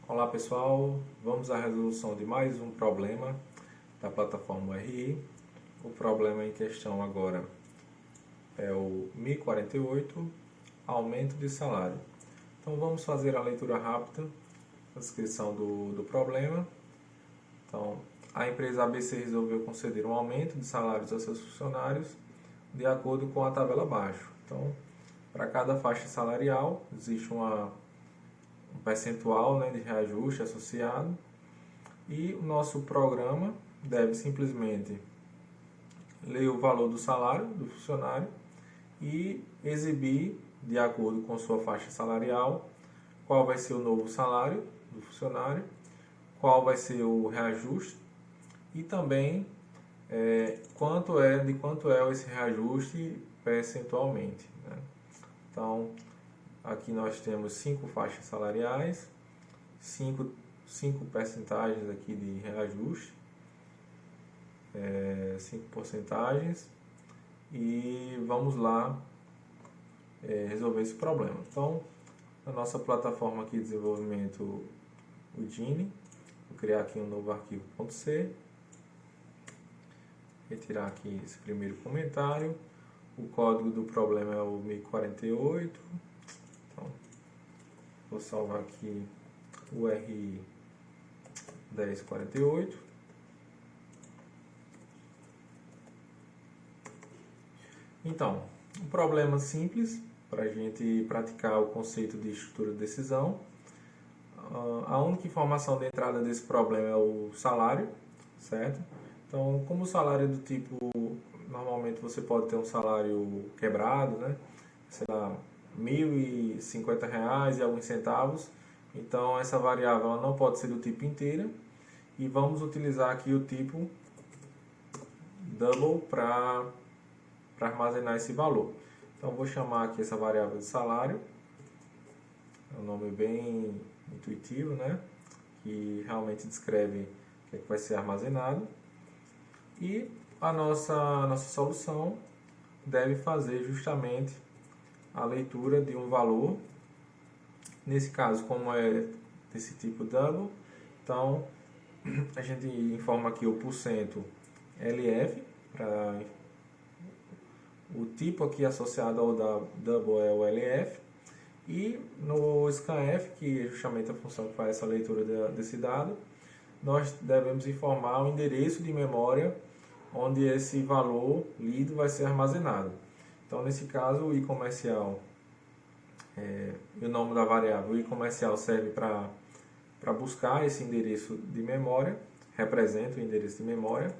Olá pessoal, vamos à resolução de mais um problema da plataforma RI. O problema em questão agora é o 1048, aumento de salário. Então vamos fazer a leitura rápida, a descrição do problema. Então, a empresa ABC resolveu conceder um aumento de salários a seus funcionários de acordo com a tabela abaixo. Então, para cada faixa salarial existe um percentual, de reajuste associado, e o nosso programa deve simplesmente ler o valor do salário do funcionário e exibir, de acordo com sua faixa salarial, qual vai ser o novo salário do funcionário, qual vai ser o reajuste e também de quanto é esse reajuste percentualmente, né? Então, aqui nós temos 5 faixas salariais, 5 percentagens aqui de reajuste, 5 porcentagens, e vamos lá resolver esse problema. Então, na nossa plataforma aqui de desenvolvimento Udine, vou criar aqui um novo arquivo .c, retirar aqui esse primeiro comentário. O código do problema é o 1048. Então, vou salvar aqui o RI 1048. Então, um problema simples para a gente praticar o conceito de estrutura de decisão. A única informação de entrada desse problema é o salário, certo? Então, como o salário é do tipo, normalmente você pode ter um salário quebrado, né? Sei lá, R$ 1.050 e alguns centavos. Então, essa variável ela não pode ser do tipo inteira. E vamos utilizar aqui o tipo double para armazenar esse valor. Então, vou chamar aqui essa variável de salário. É um nome bem intuitivo, né? Que realmente descreve o que vai ser armazenado. E a nossa solução deve fazer justamente a leitura de um valor. Nesse caso, como é desse tipo double, então a gente informa aqui o porcento LF, para o tipo aqui associado ao double é o LF, e no scanf, que é justamente a função que faz essa leitura desse dado, nós devemos informar o endereço de memória onde esse valor lido vai ser armazenado. Então, nesse caso, o i comercial e o nome da variável i comercial serve para buscar esse endereço de memória, representa o endereço de memória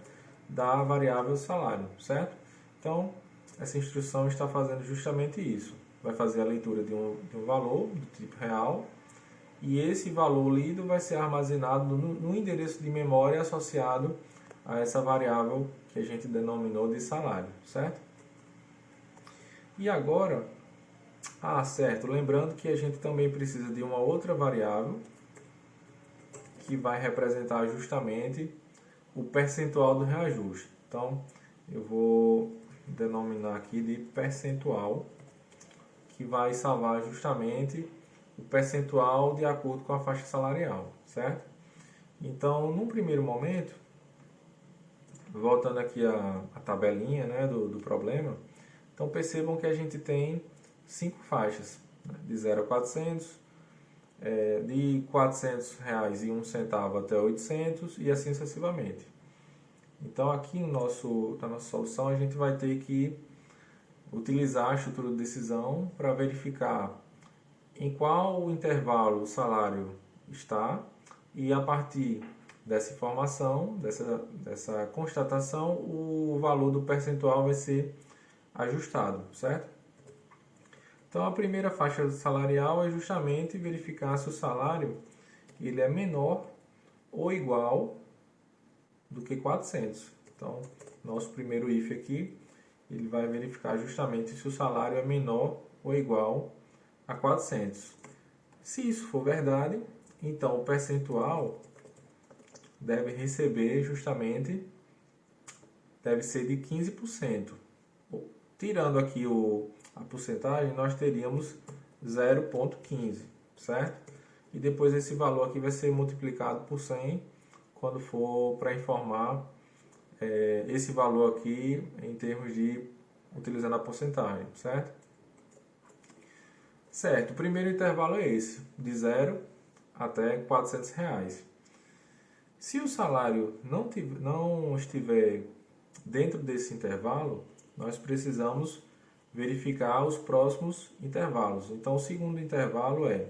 da variável salário, certo? Então, essa instrução está fazendo justamente isso. Vai fazer a leitura de um valor do tipo real, e esse valor lido vai ser armazenado no endereço de memória associado a essa variável que a gente denominou de salário, certo? E agora, certo, lembrando que a gente também precisa de uma outra variável que vai representar justamente o percentual do reajuste. Então, eu vou denominar aqui de percentual, que vai salvar justamente o percentual de acordo com a faixa salarial, certo? Então, num primeiro momento, voltando aqui a tabelinha, né, do problema, então percebam que a gente tem 5 faixas, né, de 0 a 400, de R$ 400,01 até 800 e assim sucessivamente. Então aqui na nossa solução a gente vai ter que utilizar a estrutura de decisão para verificar em qual intervalo o salário está, e a partir dessa informação, dessa constatação, o valor do percentual vai ser ajustado, certo? Então a primeira faixa salarial é justamente verificar se o salário ele é menor ou igual do que 400. Então, nosso primeiro if aqui, ele vai verificar justamente se o salário é menor ou igual a 400. Se isso for verdade, então o percentual deve ser de 15%. Tirando aqui a porcentagem, nós teríamos 0,15, certo? e depois esse valor aqui vai ser multiplicado por 100 quando for para informar esse valor aqui em termos de utilizando a porcentagem, certo? Certo, o primeiro intervalo é esse, de 0 até R$ 400. Se o salário não estiver dentro desse intervalo, nós precisamos verificar os próximos intervalos. Então, o segundo intervalo é,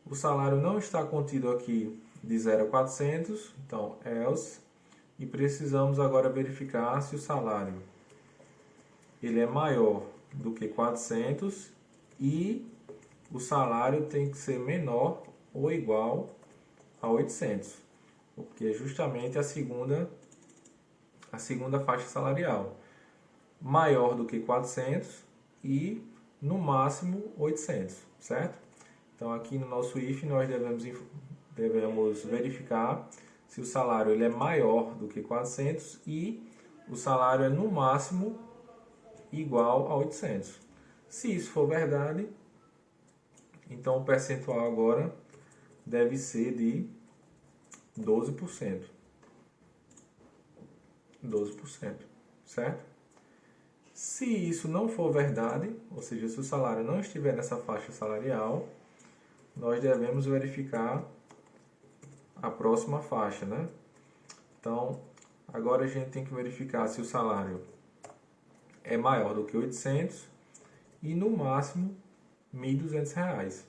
o salário não está contido aqui de 0 a 400, então, else, e precisamos agora verificar se o salário ele é maior do que 400 e o salário tem que ser menor ou igual a 800, porque é justamente a segunda faixa salarial. Maior do que 400 e no máximo 800, certo? Então aqui no nosso if nós devemos verificar se o salário ele é maior do que 400 e o salário é no máximo igual a 800. Se isso for verdade, então o percentual agora deve ser de 12%. 12%, certo? Se isso não for verdade, ou seja, se o salário não estiver nessa faixa salarial, nós devemos verificar a próxima faixa, né? Então, agora a gente tem que verificar se o salário é maior do que 800 e no máximo R$ 1.200.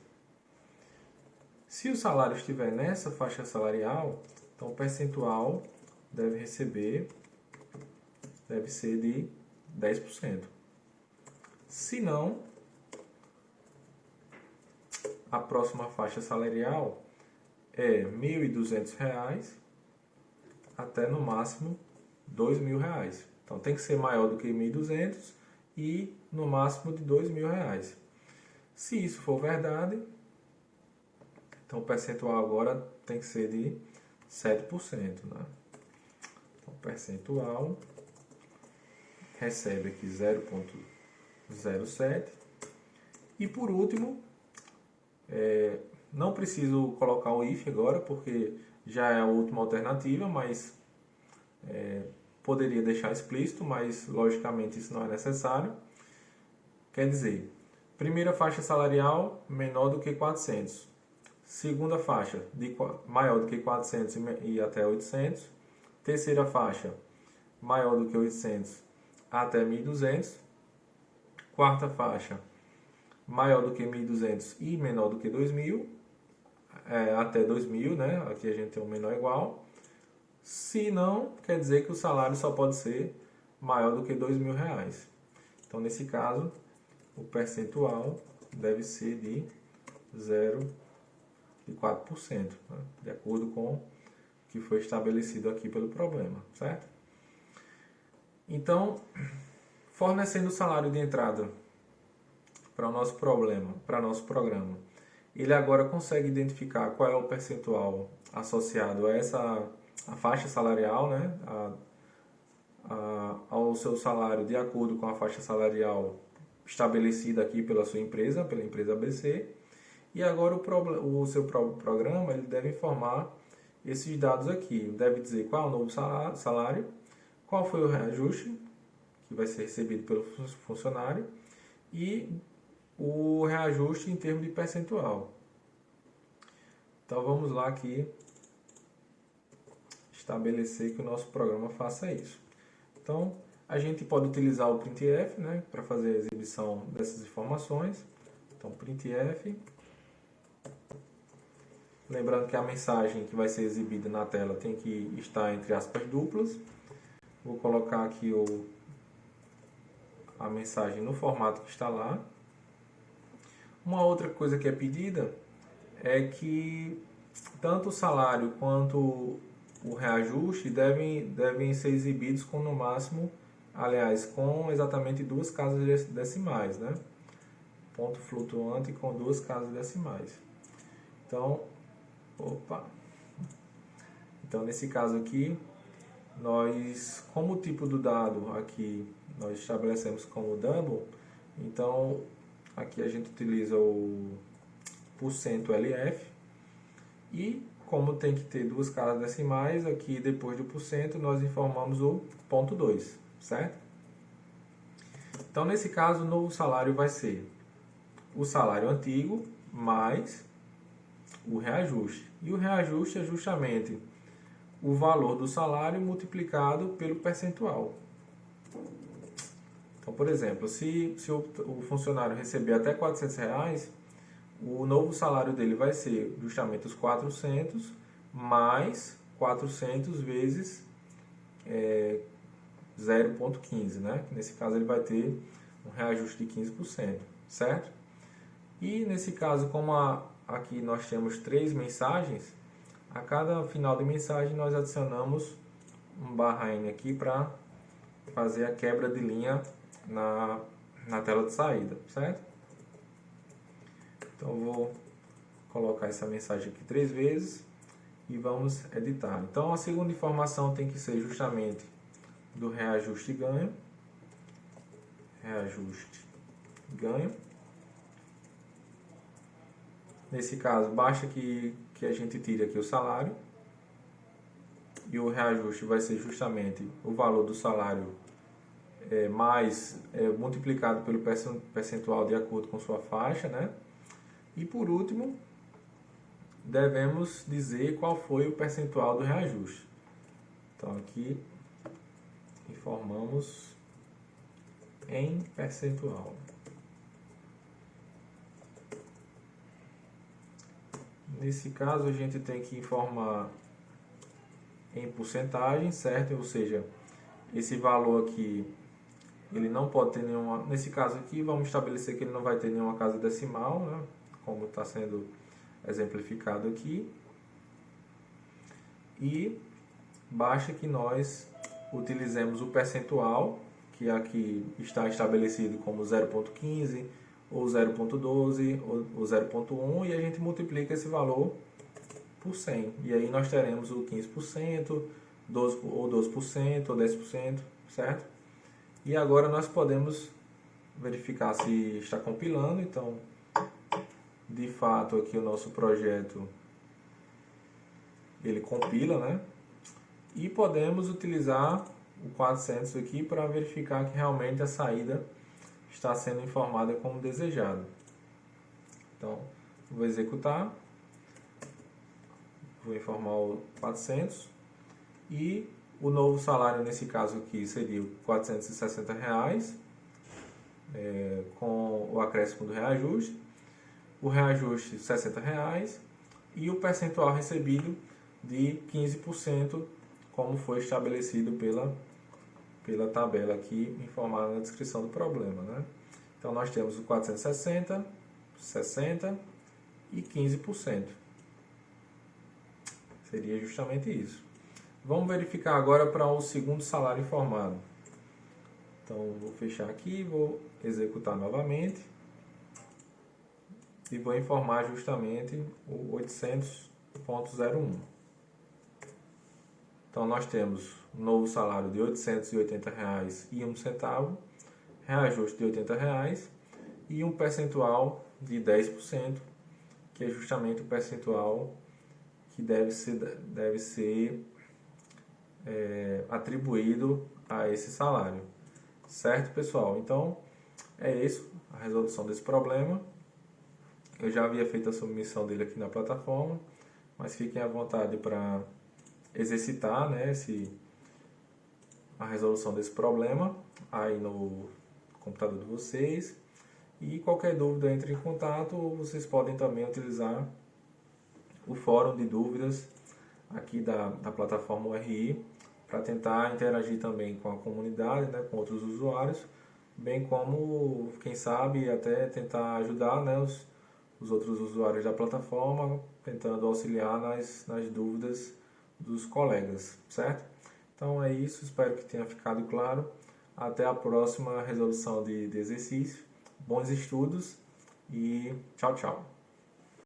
Se o salário estiver nessa faixa salarial, então o percentual deve ser de 10%. Se não, a próxima faixa salarial é R$ 1.200 até no máximo R$ 2.000. Então tem que ser maior do que 1.200 e no máximo de R$ 2.000. Se isso for verdade, então o percentual agora tem que ser de 7%. Né? Então, o percentual recebe aqui 0,07. E por último, não preciso colocar o if agora, porque já é a última alternativa, mas poderia deixar explícito, mas logicamente isso não é necessário. Quer dizer, primeira faixa salarial menor do que 400. Segunda faixa maior do que 400 e até 800. Terceira faixa maior do que 800 até 1.200. Quarta faixa maior do que 1.200 e menor do que 2.000. Até 2.000, né? Aqui a gente tem um menor igual. Se não, quer dizer que o salário só pode ser maior do que R$ 2.000. Então, nesse caso, o percentual deve ser de 0,4%, né? De acordo com o que foi estabelecido aqui pelo problema, certo? Então, fornecendo o salário de entrada para o nosso programa, ele agora consegue identificar qual é o percentual associado a faixa salarial, né? Ao seu salário de acordo com a faixa salarial estabelecida aqui pela sua empresa, pela empresa ABC. E agora o seu programa ele deve informar esses dados aqui. Deve dizer qual é o novo salário, qual foi o reajuste que vai ser recebido pelo funcionário e o reajuste em termos de percentual. Então vamos lá aqui estabelecer que o nosso programa faça isso. Então a gente pode utilizar o printf, né, para fazer a exibição dessas informações. Então printf, lembrando que a mensagem que vai ser exibida na tela tem que estar entre aspas duplas. Vou colocar aqui a mensagem no formato que está lá. Uma outra coisa que é pedida é que tanto o salário quanto o reajuste devem ser exibidos com no máximo, aliás, com exatamente 2 casas decimais, né? Ponto flutuante com 2 casas decimais. Então, nesse caso aqui, como o tipo do dado aqui nós estabelecemos como double, então aqui a gente utiliza o %LF. E como tem que ter duas casas decimais, aqui depois do %, nós informamos o ponto 2, certo? Então, nesse caso, o novo salário vai ser o salário antigo mais o reajuste. E o reajuste é justamente o valor do salário multiplicado pelo percentual. Então, por exemplo, se o funcionário receber até R$400, o novo salário dele vai ser justamente os 400 mais 400 vezes 0,15, né? Nesse caso ele vai ter um reajuste de 15%, certo? E nesse caso, como aqui nós temos 3 mensagens, a cada final de mensagem nós adicionamos um /N aqui para fazer a quebra de linha na tela de saída, certo? Então eu vou colocar essa mensagem aqui 3 vezes e vamos editar. Então a segunda informação tem que ser justamente do reajuste ganho. Reajuste ganho. Nesse caso, basta que a gente tire aqui o salário. E o reajuste vai ser justamente o valor do salário multiplicado pelo percentual de acordo com sua faixa, né? E por último, devemos dizer qual foi o percentual do reajuste. Então aqui informamos em percentual. Nesse caso a gente tem que informar em porcentagem, certo? Ou seja, esse valor aqui ele não pode ter nenhuma. Nesse caso aqui vamos estabelecer que ele não vai ter nenhuma casa decimal, né? Como está sendo exemplificado aqui. E basta que nós utilizemos o percentual, que aqui está estabelecido como 0,15 ou 0,12 ou 0,1, e a gente multiplica esse valor por 100. E aí nós teremos o 15%, 12% ou 10%, certo? E agora nós podemos verificar se está compilando. Então, de fato, aqui o nosso projeto ele compila, né? E podemos utilizar o 400 aqui para verificar que realmente a saída está sendo informada como desejado. Então, vou executar, vou informar o 400 e o novo salário nesse caso aqui seria R$ 460, com o acréscimo do reajuste, o reajuste R$ 60 e o percentual recebido de 15%, como foi estabelecido pela tabela aqui informada na descrição do problema, né? Então nós temos o 460, 60 e 15%. Seria justamente isso. Vamos verificar agora para o segundo salário informado. Então vou fechar aqui, vou executar novamente e vou informar justamente o 800,01. Então nós temos um novo salário de R$ 880,01, reajuste de R$ 80 e um percentual de 10%, que é justamente o percentual que deve ser atribuído a esse salário. Certo, pessoal? Então, é isso, a resolução desse problema. Eu já havia feito a submissão dele aqui na plataforma, mas fiquem à vontade para exercitar, né, a resolução desse problema aí no computador de vocês. E qualquer dúvida, entre em contato, ou vocês podem também utilizar o fórum de dúvidas aqui da plataforma URI para tentar interagir também com a comunidade, né, com outros usuários, bem como, quem sabe, até tentar ajudar, né, os outros usuários da plataforma, tentando auxiliar nas dúvidas dos colegas, certo? Então é isso, espero que tenha ficado claro. Até a próxima resolução de exercício. Bons estudos e tchau, tchau.